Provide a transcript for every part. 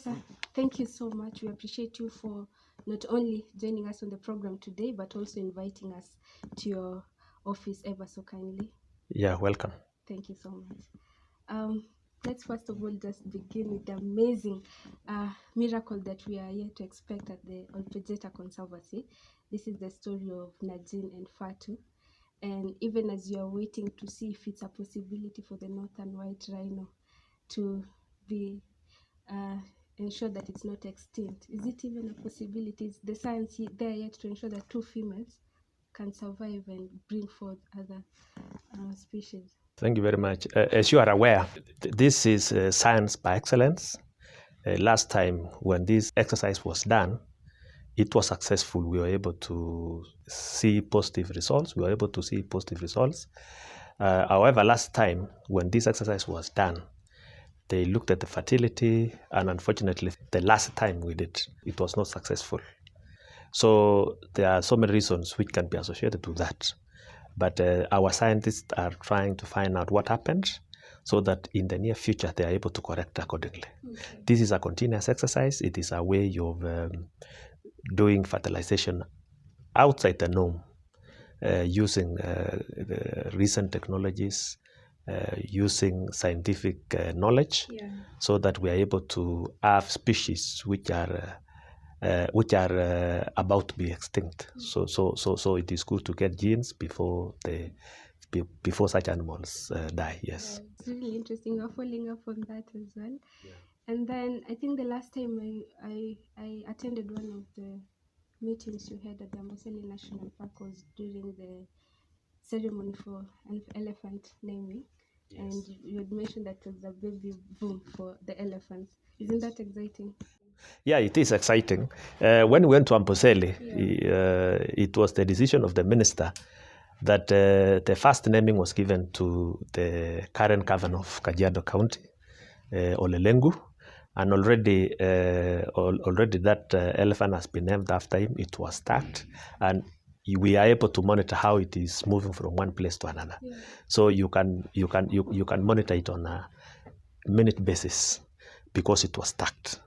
Professor, thank you so much. We appreciate you for not only joining us on the program today, but also inviting us to your office ever so kindly. Yeah, welcome. Thank you so much. Let's first of all just begin with the amazing miracle that we are yet to expect at the Olpejeta Conservancy. This is the story of Najin and Fatu. And even as you are waiting to see if it's a possibility for the northern white rhino to be ensure that it's not extinct, is it even a possibility? Is the science there yet to ensure that two females can survive and bring forth other species? Thank you very much. As you are aware, this is science by excellence. Last time when this exercise was done, it was successful. We were able to see positive results. However, last time when this exercise was done, they looked at the fertility, and unfortunately, the last time we did, it was not successful. So there are so many reasons which can be associated with that. But our scientists are trying to find out what happened so that in the near future they are able to correct accordingly. Okay. This is a continuous exercise. It is a way of doing fertilization outside the norm, using the recent technologies, using scientific knowledge, so that we are able to have species which are about to be extinct. So it is good to get genes before such animals die. Yes. Yeah, it's really interesting. You're following up on that as well. Yeah. And then I think the last time I attended one of the meetings you had at the Amboseli National Park was during the ceremony for an elephant naming. Yes. And you had mentioned that it was a baby boom for the elephants. Isn't that exciting? Yeah, it is exciting. When we went to Amboseli, it was the decision of the minister that the first naming was given to the current governor of Kajiado County, Olelengu, and already that elephant has been named after him. It was tagged, and we are able to monitor how it is moving from one place to another. Yeah. So you can monitor it on a minute basis because it was tagged.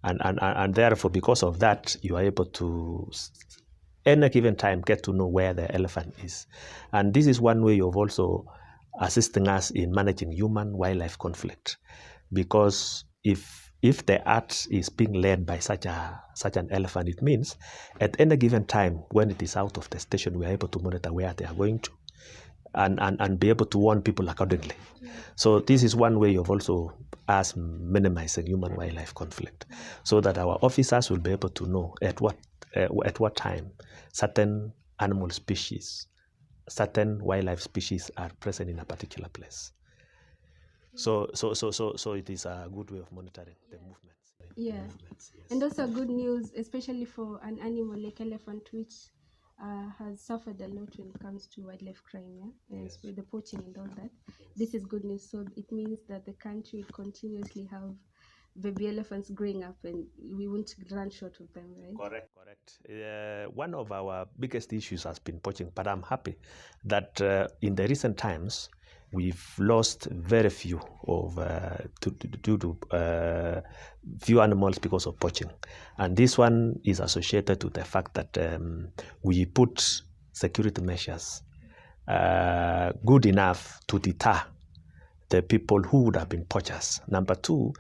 And therefore, because of that, you are able to, any given time, get to know where the elephant is. And this is one way of also assisting us in managing human-wildlife conflict. Because if the act is being led by such an elephant, it means at any given time when it is out of the station, we are able to monitor where they are going to and be able to warn people accordingly. So this is one way of also us minimizing human-wildlife conflict, so that our officers will be able to know at what time certain animal species, certain wildlife species are present in a particular place. So it is a good way of monitoring the movements. Yeah, yes. And also good news, especially for an animal like elephant, which has suffered a lot when it comes to wildlife crime, and the poaching and all that. This is good news. So it means that the country will continuously have baby elephants growing up, and we won't run short of them, right? Correct. One of our biggest issues has been poaching, but I'm happy that in the recent times we've lost very few due to few animals because of poaching, and this one is associated with the fact that we put security measures good enough to deter the people who would have been poachers. Number two,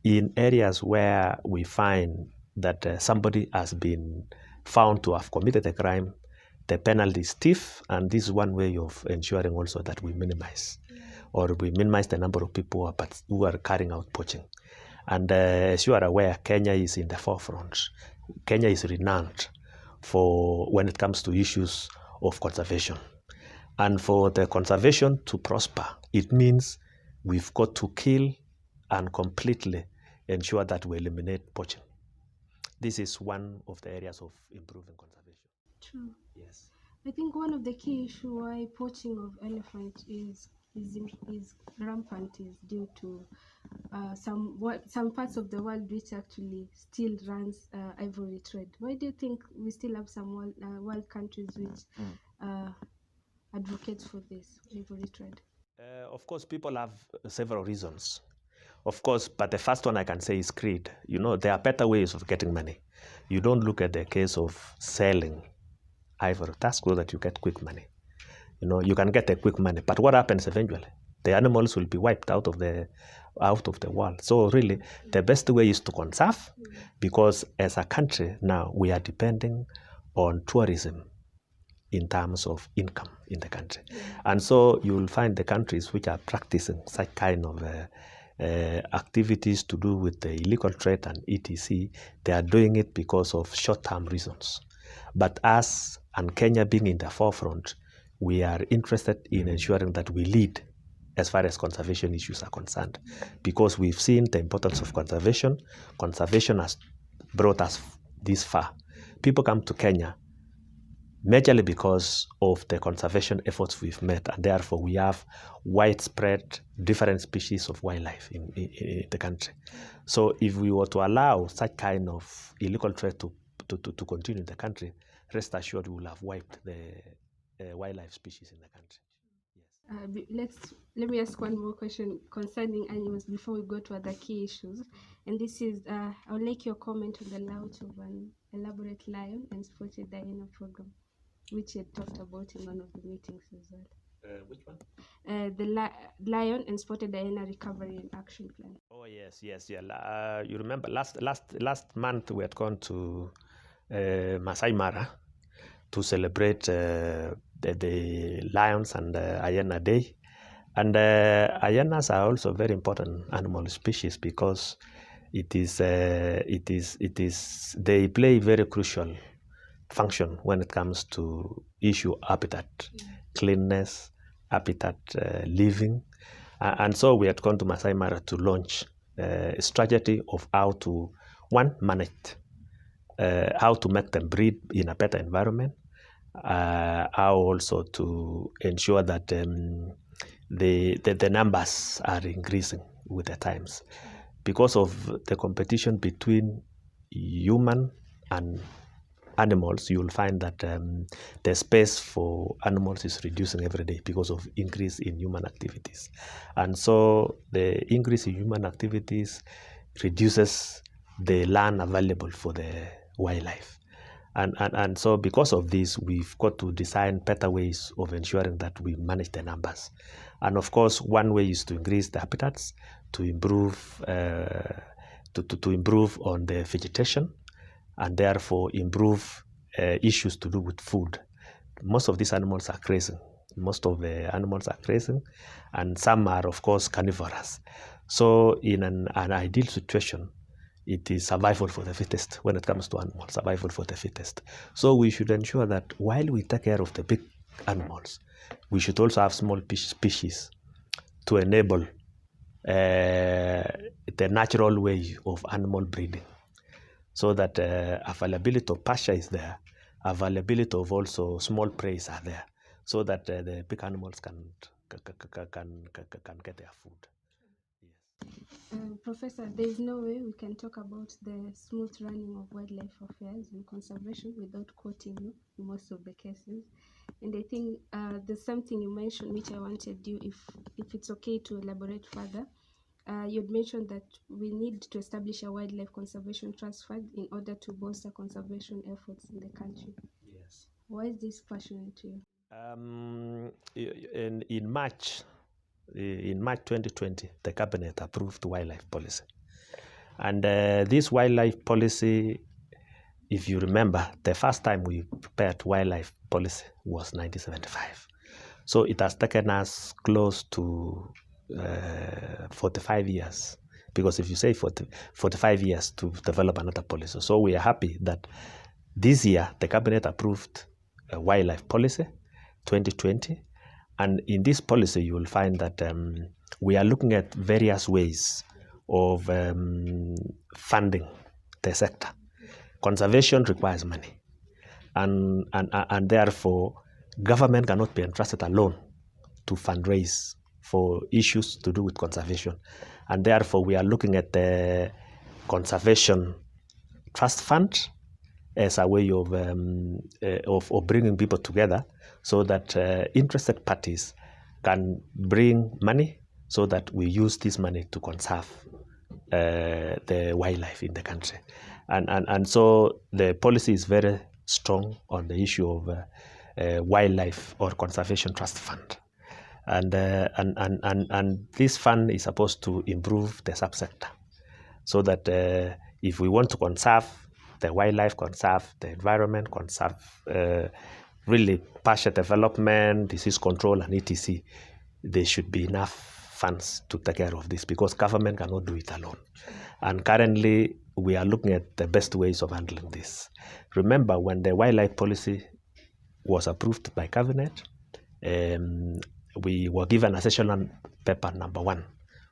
in areas where we find that somebody has been found to have committed a crime, the penalty is stiff, and this is one way of ensuring also that we minimize the number of people who are carrying out poaching. And as you are aware, Kenya is in the forefront. Kenya is renowned for when it comes to issues of conservation. And for the conservation to prosper, it means we've got to kill and completely ensure that we eliminate poaching. This is one of the areas of improving conservation. True. Yes. I think one of the key issues why poaching of elephant is rampant is due to some parts of the world which actually still runs ivory trade. Why do you think we still have some world countries which advocate for this ivory trade? Of course, people have several reasons. Of course, but the first one I can say is greed. There are better ways of getting money. You don't look at the case of selling ivory. That's good that you get quick money. You can get a quick money, but what happens eventually? The animals will be wiped out of the world. So really, the best way is to conserve, because as a country now we are depending on tourism in terms of income in the country. And so you will find the countries which are practicing such kind of activities to do with the illegal trade and etc. They are doing it because of short-term reasons. But us and Kenya being in the forefront, we are interested in ensuring that we lead as far as conservation issues are concerned, because we've seen the importance of conservation. Conservation has brought us this far. People come to Kenya majorly because of the conservation efforts we've made, and therefore we have widespread different species of wildlife in the country. So if we were to allow such kind of illegal trade to continue in the country, rest assured we will have wiped the wildlife species in the country. Let me ask one more question concerning animals before we go to other key issues. And this is, I would like your comment on the launch of an elaborate lion and spotted hyena program, which you talked about in one of the meetings as well. Which one? The lion and spotted hyena recovery and action plan. Oh yes. You remember last month we had gone to Masai Mara to celebrate the Lions and Hyena Day. And hyenas are also very important animal species because they play very crucial function when it comes to issue habitat, cleanness, habitat living. And so we had gone to Masai Mara to launch a strategy of how to, manage how to make them breed in a better environment, how also to ensure that the numbers are increasing with the times. Because of the competition between human and animals, you will find that the space for animals is reducing every day because of increase in human activities. And so the increase in human activities reduces the land available for the wildlife. And so because of this, we've got to design better ways of ensuring that we manage the numbers. And of course, one way is to increase the habitats, to improve to improve on the vegetation, and therefore improve issues to do with food. Most of these animals are grazing. Most of the animals are grazing, and some are, of course, carnivorous. So in an ideal situation, it is survival for the fittest when it comes to animals, survival for the fittest. So we should ensure that while we take care of the big animals, we should also have small species to enable the natural way of animal breeding, so that availability of pasture is there, availability of also small preys are there, so that the big animals can get their food. Professor, there is no way we can talk about the smooth running of wildlife affairs and conservation without quoting you in most of the cases. And I think there's something you mentioned which I wanted you, if it's okay, to elaborate further. You'd mentioned that we need to establish a wildlife conservation trust fund in order to bolster conservation efforts in the country. Yes. Why is this passionate to you? In March 2020, the cabinet approved wildlife policy. And this wildlife policy, if you remember, the first time we prepared wildlife policy was 1975. So it has taken us close to 45 years, because if you say 45 years to develop another policy. So we are happy that this year the cabinet approved a wildlife policy 2020. And in this policy, you will find that we are looking at various ways of funding the sector. Conservation requires money, and therefore government cannot be entrusted alone to fundraise for issues to do with conservation. And therefore we are looking at the conservation trust fund as a way of bringing people together, so that interested parties can bring money so that we use this money to conserve the wildlife in the country. And so the policy is very strong on the issue of wildlife or conservation trust fund. And this fund is supposed to improve the subsector so that if we want to conserve the wildlife, conserve the environment, conserve really pasture development, disease control, and etc., there should be enough funds to take care of this because government cannot do it alone. And currently, we are looking at the best ways of handling this. Remember, when the wildlife policy was approved by cabinet, we were given a sessional paper number 1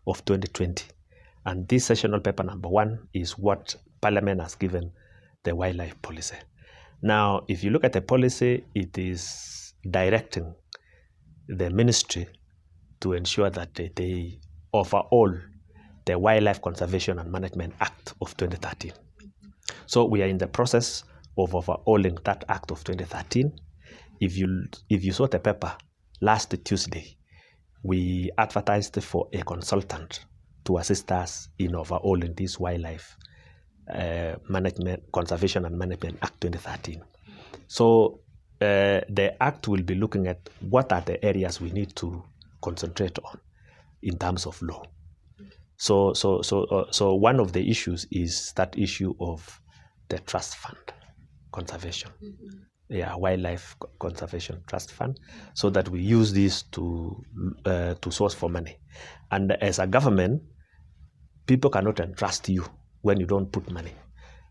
of 2020. And this sessional paper number 1 is what Parliament has given the wildlife policy. Now, if you look at the policy, it is directing the ministry to ensure that they overhaul the Wildlife Conservation and Management Act of 2013. So we are in the process of overhauling that Act of 2013. If you saw the paper last Tuesday, we advertised for a consultant to assist us in overhauling this Wildlife Management, Conservation and Management Act 2013. So the Act will be looking at what are the areas we need to concentrate on in terms of law. So one of the issues is that issue of the trust fund conservation. Yeah, wildlife conservation trust fund, so that we use this to source for money. And as a government, people cannot entrust you when you don't put money.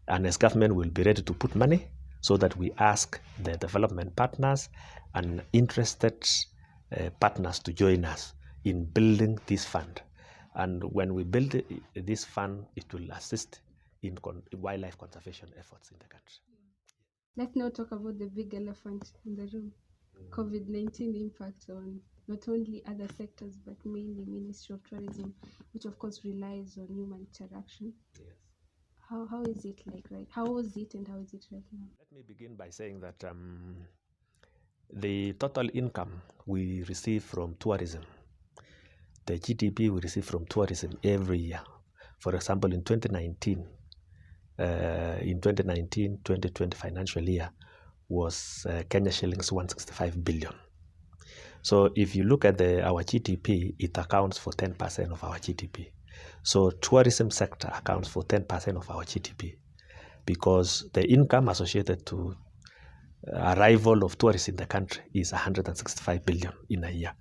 And as government, will be ready to put money so that we ask the development partners and interested partners to join us in building this fund. And when we build this fund, it will assist in wildlife conservation efforts in the country. Let's now talk about the big elephant in the room, COVID-19 impact on not only other sectors, but mainly Ministry of Tourism, which of course relies on human interaction. Yes. How is it like, right? How was it and how is it right now? Let me begin by saying that the total income we receive from tourism, the GDP we receive from tourism every year, for example, in 2019-2020 financial year was Kenya shillings 165 billion. So if you look at our GDP, it accounts for 10% of our GDP. So tourism sector accounts for 10% of our GDP because the income associated to arrival of tourists in the country is 165 billion in a year.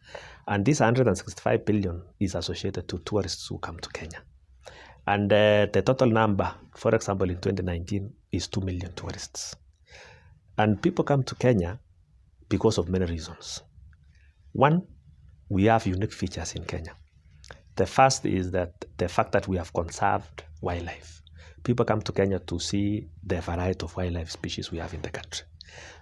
And this 165 billion is associated to tourists who come to Kenya. And the total number, for example, in 2019 is 2 million tourists. And people come to Kenya because of many reasons. One, we have unique features in Kenya. The first is that the fact that we have conserved wildlife. People come to Kenya to see the variety of wildlife species we have in the country.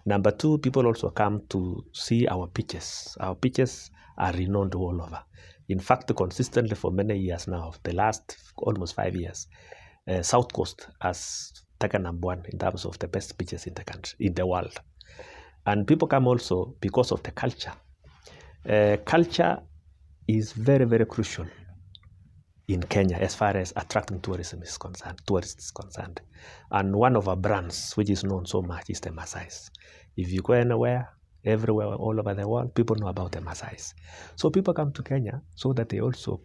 Number two, people also come to see our beaches. Our beaches are renowned all over. In fact, consistently for many years now, the last almost 5 years, South Coast has taken number 1 in terms of the best beaches in the country, in the world. And people come also because of the culture. Culture is very, very crucial in Kenya as far as attracting tourism is concerned, tourists is concerned. And one of our brands, which is known so much, is the Maasais. If you go anywhere, everywhere, all over the world, people know about the Maasais. So people come to Kenya so that they also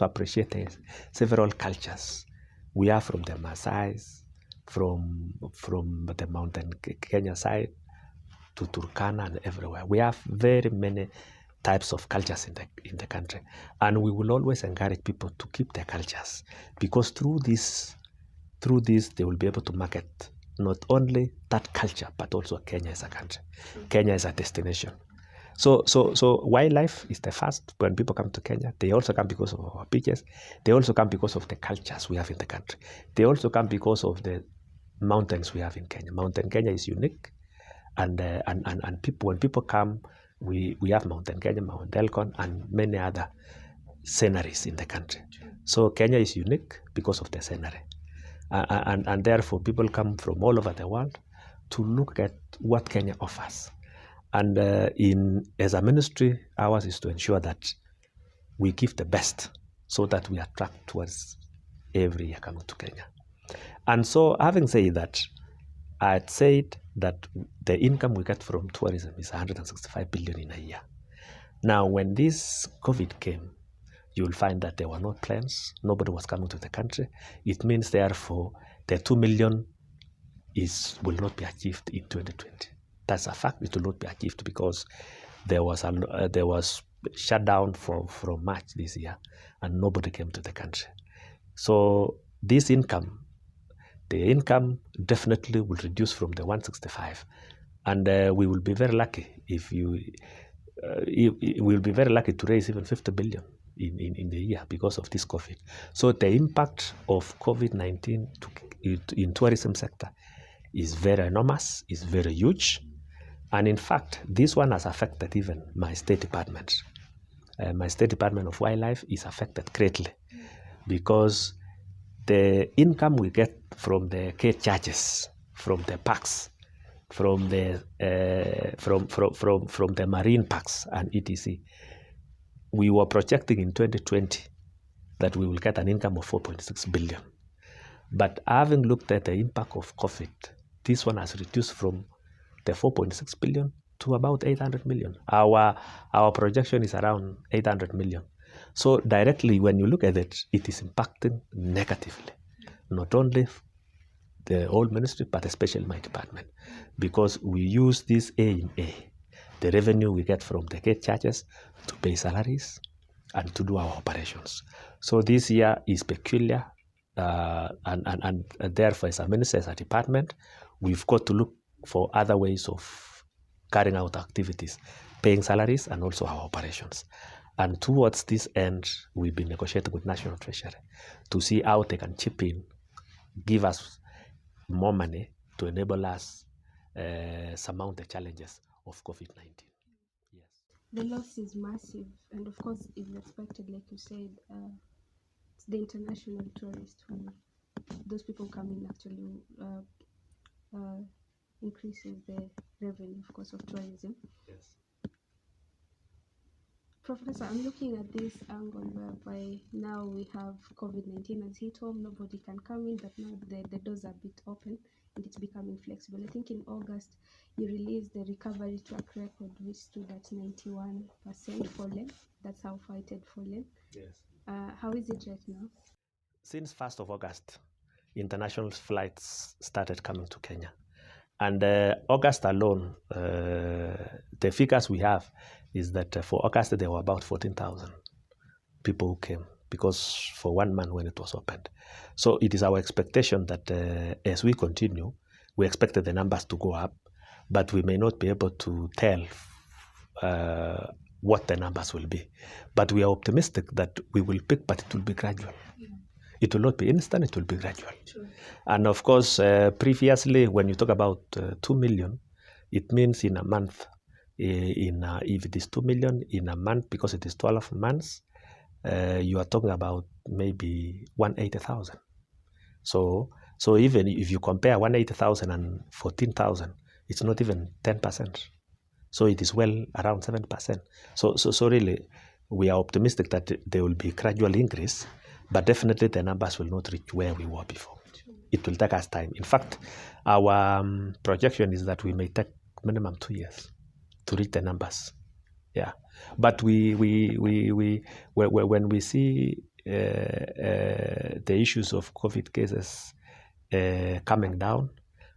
appreciate the several cultures we are from the Maasais, from the mountain Kenya side to Turkana and everywhere. We have very many types of cultures in the country, and we will always encourage people to keep their cultures because through this they will be able to market not only that culture but also Kenya as a country, Kenya as a destination. So wildlife is the first. When people come to Kenya, they also come because of our beaches. They also come because of the cultures we have in the country. They also come because of the mountains we have in Kenya. Mountain Kenya is unique, and people, when people come, we have Mountain Kenya, Mount Elgon, and many other sceneries in the country. So Kenya is unique because of the scenery, and therefore people come from all over the world to look at what Kenya offers. And as a ministry, ours is to ensure that we give the best so that we attract tourists every year coming to Kenya. And so, having said that, I'd said that the income we get from tourism is 165 billion in a year. Now, when this COVID came, you will find that there were no plans. Nobody was coming to the country. It means, therefore, the 2 million will not be achieved in 2020. That's a fact. It will not be achieved because there was shutdown from March this year, and nobody came to the country. So this income, the income definitely will reduce from the 165, and we will be very lucky we'll be very lucky to raise even 50 billion in the year because of this COVID. So the impact of COVID-19 in tourism sector is very enormous, is very huge. And in fact, this one has affected even my state department. My state department of wildlife is affected greatly because the income we get from the gate charges, from the parks, from the from the marine parks and etc. We were projecting in 2020 that we will get an income of 4.6 billion. But having looked at the impact of COVID, this one has reduced from the 4.6 billion to about 800 million. Our projection is around 800 million. So directly, when you look at it, it is impacting negatively, not only the whole ministry, but especially my department, because we use this the revenue we get from the gate charges, to pay salaries and to do our operations. So this year is peculiar, and therefore, as a minister, as a department, we've got to look for other ways of carrying out activities, paying salaries, and also our operations. And towards this end, we've been negotiating with National Treasury to see how they can chip in, give us more money to enable us surmount the challenges of COVID-19. Yes. The loss is massive, and of course, it's expected, like you said. It's the international tourists who, those people coming actually increases the revenue, of course, of tourism. Yes. Professor, I'm looking at this angle whereby now we have COVID-19 has hit home, nobody can come in, but now the doors are a bit open and it's becoming flexible. I think in August you released the recovery track record, which stood at 91% fallen. That's how far it had fallen. Yes. How is it right now? Since 1st of August, international flights started coming to Kenya. And August alone, the figures we have is that for August, there were about 14,000 people who came, because for 1 month when it was opened. So it is our expectation that as we continue, we expected the numbers to go up, but we may not be able to tell what the numbers will be. But we are optimistic that we will pick, but it will be gradual. It will not be instant, it will be gradual. True. And of course, previously, when you talk about 2 million, it means in a month, if it is 2 million in a month, because it is 12 months, you are talking about maybe 180,000. So even if you compare 180,000 and 14,000, it's not even 10%. So it is well around 7%. So really, we are optimistic that there will be gradual increase, but definitely the numbers will not reach where we were before. It will take us time. In fact, our projection is that we may take minimum 2 years to reach the numbers. Yeah, but when we see the issues of COVID cases coming down,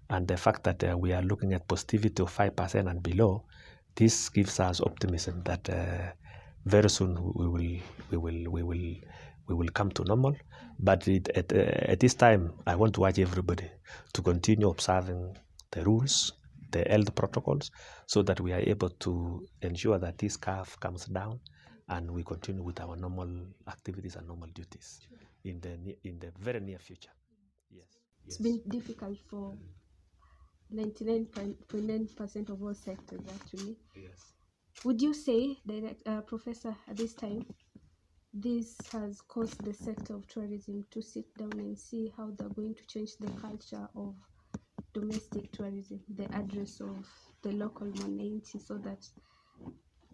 and the fact that we are looking at positivity of 5% and below, this gives us optimism that very soon we will come to normal. But at this time, I want to urge everybody to continue observing the rules, the health protocols, so that we are able to ensure that this curve comes down and we continue with our normal activities and normal duties in the very near future. Yes. It's been difficult for 99.9% of all sectors, actually. Yes. Would you say, Professor, at this time, this has caused the sector of tourism to sit down and see how they're going to change the culture of domestic tourism, the address of the local money, so that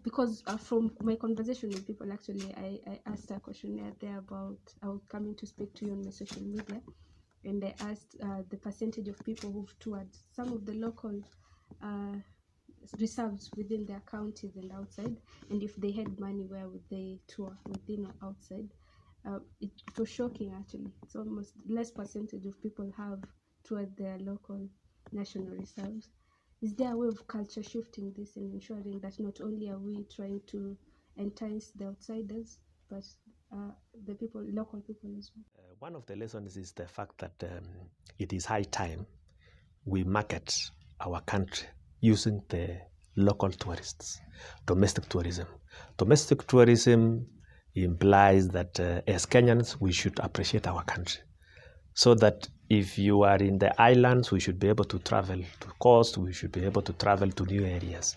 because from my conversation with people, actually, I asked a questionnaire there about, I was coming to speak to you on my social media, and I asked the percentage of people who've toured some of the local reserves within their counties and outside, and if they had money, where would they tour, within or outside. It was shocking, actually. It's almost less percentage of people have toured their local national reserves. Is there a way of culture shifting this and ensuring that not only are we trying to entice the outsiders, but the people, local people as well? One of the lessons is the fact that it is high time we market our country using the local tourists, domestic tourism. Domestic tourism implies that as Kenyans, we should appreciate our country. So that if you are in the islands, we should be able to travel to coast, we should be able to travel to new areas.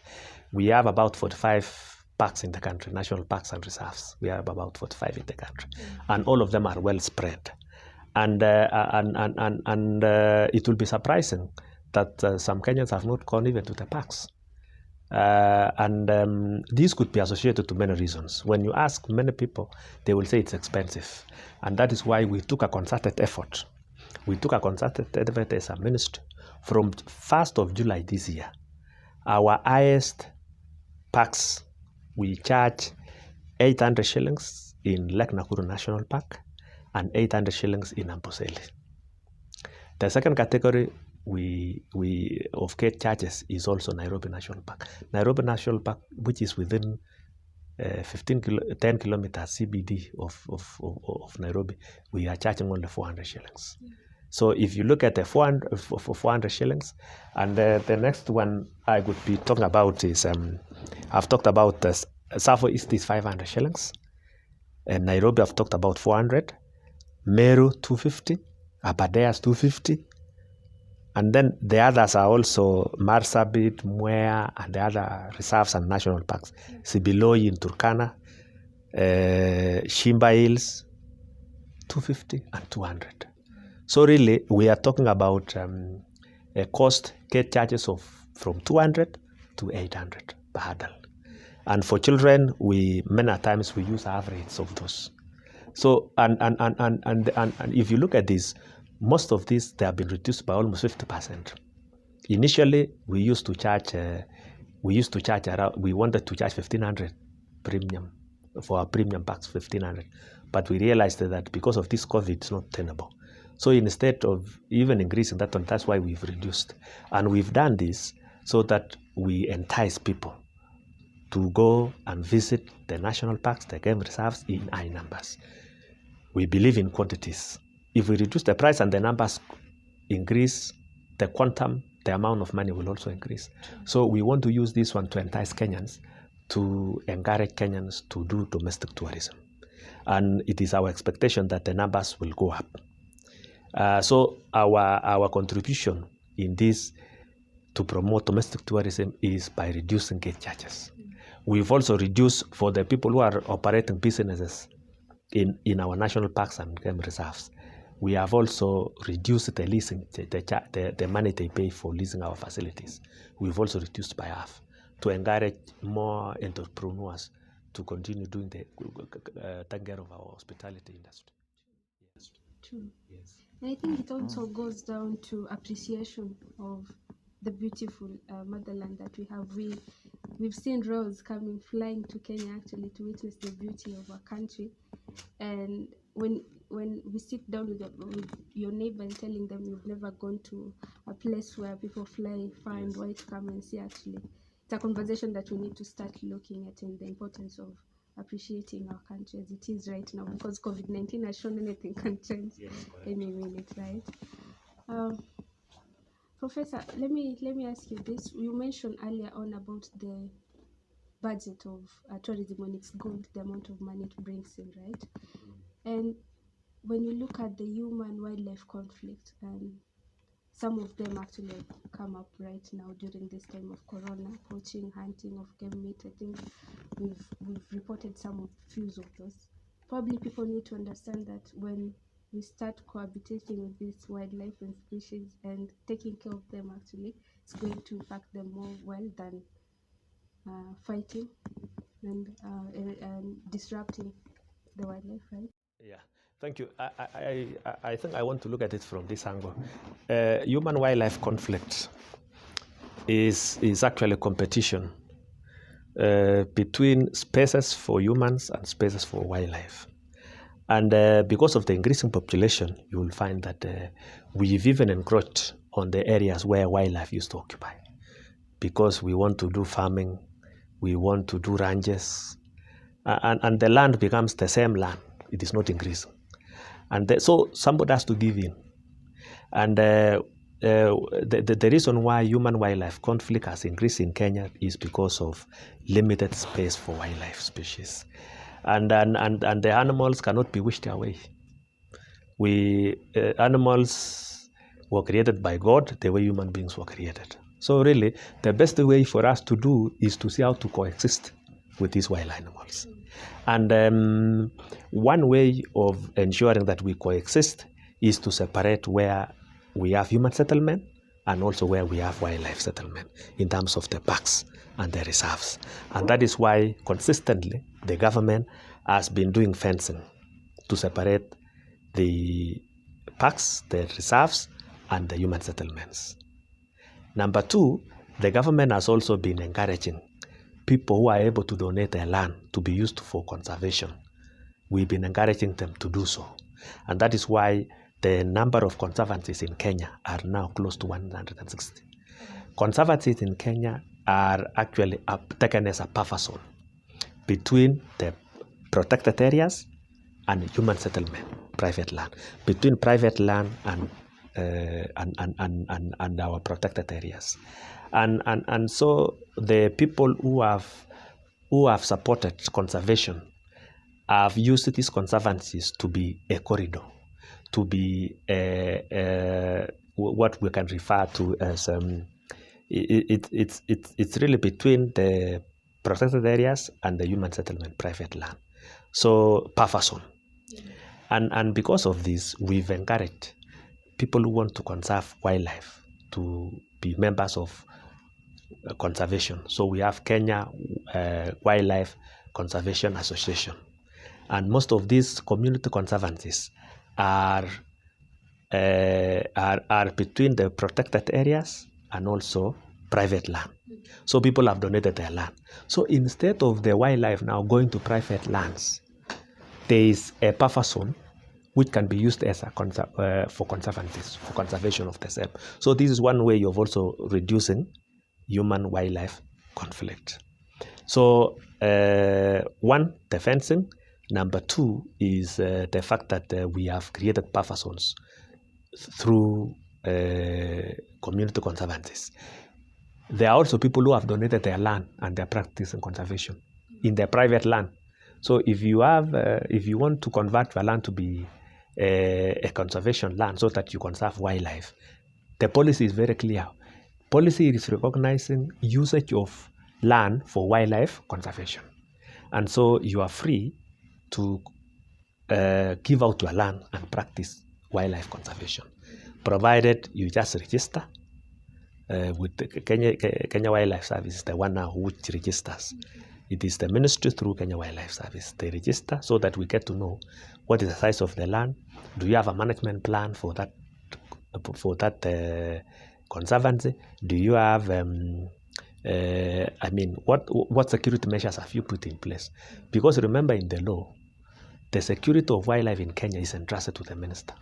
We have about 45 parks in the country, national parks and reserves. We have about 45 in the country. And all of them are well spread. And it will be surprising that some Kenyans have not gone even to the parks. This could be associated to many reasons. When you ask many people, they will say it's expensive. And that is why we took a concerted effort. We took a concerted effort as a ministry. From 1st of July this year, our highest parks, we charge 800 shillings in Lake Nakuru National Park and 800 shillings in Amboseli. The second category we of gate charges is also Nairobi National Park. Nairobi National Park, which is within 10 kilometers CBD of Nairobi, we are charging only 400 shillings. Yeah. So if you look at the 400 shillings, and the next one I would be talking about is, I've talked about the Savo East is 500 shillings, and Nairobi I've talked about 400, Meru 250, Abadeas 250, and then the others are also Marsabit, Mwea, and the other reserves and national parks. Sibiloi in Turkana, Shimba Hills, 250 and 200. So really, we are talking about a cost gate charges of from 200 to 800 per adult. And for children, many times we use average of those. So and if you look at this, most of these they have been reduced by almost 50%. Initially, we wanted to charge around, we wanted to charge 1,500 premium for our premium packs, 1,500, but we realized that because of this COVID, it's not tenable. So instead of even increasing that one, that's why we've reduced, and we've done this so that we entice people to go and visit the national parks, the game reserves in high numbers. We believe in quantities. If we reduce the price and the numbers increase, the quantum, the amount of money will also increase. So we want to use this one to entice Kenyans, to encourage Kenyans to do domestic tourism. And it is our expectation that the numbers will go up. So our contribution in this to promote domestic tourism is by reducing gate charges. We've also reduced for the people who are operating businesses in our national parks and game reserves. We have also reduced the leasing, the money they pay for leasing our facilities. We've also reduced by half to encourage more entrepreneurs to continue doing taking care of our hospitality industry. True. Yes. And I think it also goes down to appreciation of the beautiful motherland that we have. We've seen royals coming, flying to Kenya actually to witness the beauty of our country. And when we sit down with your neighbor and telling them you've never gone to a place where people fly far and wide to come and see, actually, it's a conversation that we need to start looking at, and the importance of appreciating our country as it is right now, because COVID-19 has shown anything can change any minute, right? Professor, let me ask you this. You mentioned earlier on about the budget of tourism when it's good, the amount of money it brings in, right? And when you look at the human-wildlife conflict, and some of them actually come up right now during this time of corona, poaching, hunting of game meat. I think we've reported some few of those. Probably people need to understand that when we start cohabitating with this wildlife and species and taking care of them, actually, it's going to impact them more well than fighting. and disrupting the wildlife, right? Yeah, thank you. I think I want to look at it from this angle. Human-wildlife conflict is actually competition between spaces for humans and spaces for wildlife. And because of the increasing population, you will find that we've even encroached on the areas where wildlife used to occupy. Because we want to do farming, we want to do ranches, and the land becomes the same land. It is not increasing. And so somebody has to give in. And the reason why human-wildlife conflict has increased in Kenya is because of limited space for wildlife species. And the animals cannot be wished away. Animals were created by God the way human beings were created. So really, the best way for us to do is to see how to coexist with these wild animals. And one way of ensuring that we coexist is to separate where we have human settlement and also where we have wildlife settlement in terms of the parks and the reserves. And that is why consistently the government has been doing fencing to separate the parks, the reserves, and the human settlements. Number two, the government has also been encouraging people who are able to donate their land to be used for conservation. We've been encouraging them to do so. And that is why the number of conservancies in Kenya are now close to 160. Conservancies in Kenya are actually taken as a buffer zone between the protected areas and human settlement, private land, between private land and our protected areas. And so the people who have supported conservation have used these conservancies to be a corridor, to be what we can refer to as it's really between the protected areas and the human settlement, private land. So buffer zone. And because of this, we've encouraged people who want to conserve wildlife to be members of conservation. So we have Kenya Wildlife Conservation Association. And most of these community conservancies are between the protected areas and also private land. So people have donated their land. So instead of the wildlife now going to private lands, there is a buffer zone which can be used as a for conservancies, for conservation of the same. So this is one way of also reducing human-wildlife conflict. So one, the fencing. Number two is the fact that we have created buffer zones through community conservancies. There are also people who have donated their land and they're practicing conservation in their private land. So if you want to convert your land to be a conservation land so that you conserve wildlife, the policy is very clear. Policy is recognizing usage of land for wildlife conservation. And so you are free to give out your land and practice wildlife conservation, provided you just register with the Kenya Wildlife Service, the one now which registers. It is the ministry through Kenya Wildlife Service. They register so that we get to know what is the size of the land. Do you have a management plan for that conservancy? Do you have what security measures have you put in place? Because remember, in the law, the security of wildlife in Kenya is entrusted to the minister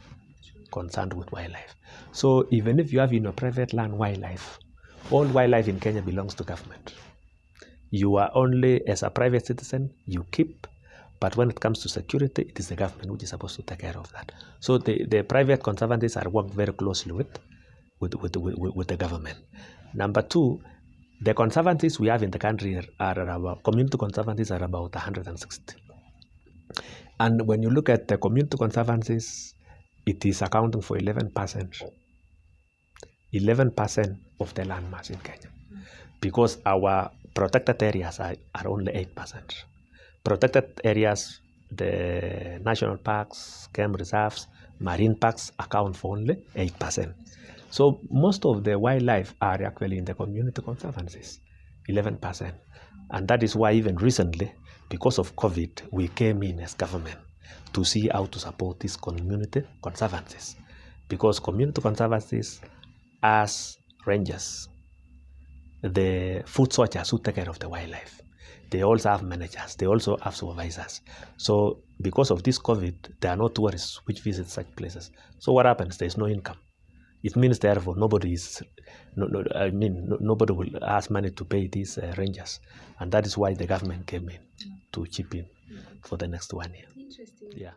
concerned with wildlife. So even if you have in your private land wildlife, all wildlife in Kenya belongs to government. You are only, as a private citizen, you keep, but when it comes to security, it is the government which is supposed to take care of that. So the private conservancies are working very closely with the government. Number two, the conservancies we have in the country community conservancies are about 160. And when you look at the community conservancies, it is accounting for 11% of the land mass in Kenya. Because our protected areas are only 8%. Protected areas, the national parks, game reserves, marine parks account for only 8%. So most of the wildlife are actually in the community conservancies. 11%. And that is why even recently, because of COVID, we came in as government to see how to support these community conservancies. Because community conservancies, as rangers, the food soldiers who take care of the wildlife, they also have managers, they also have supervisors. So because of this COVID, there are no tourists which visit such places. So what happens? There's no income. It means therefore nobody will ask money to pay these rangers, and that is why the government came in to chip in for the next 1 year. Interesting. Yeah.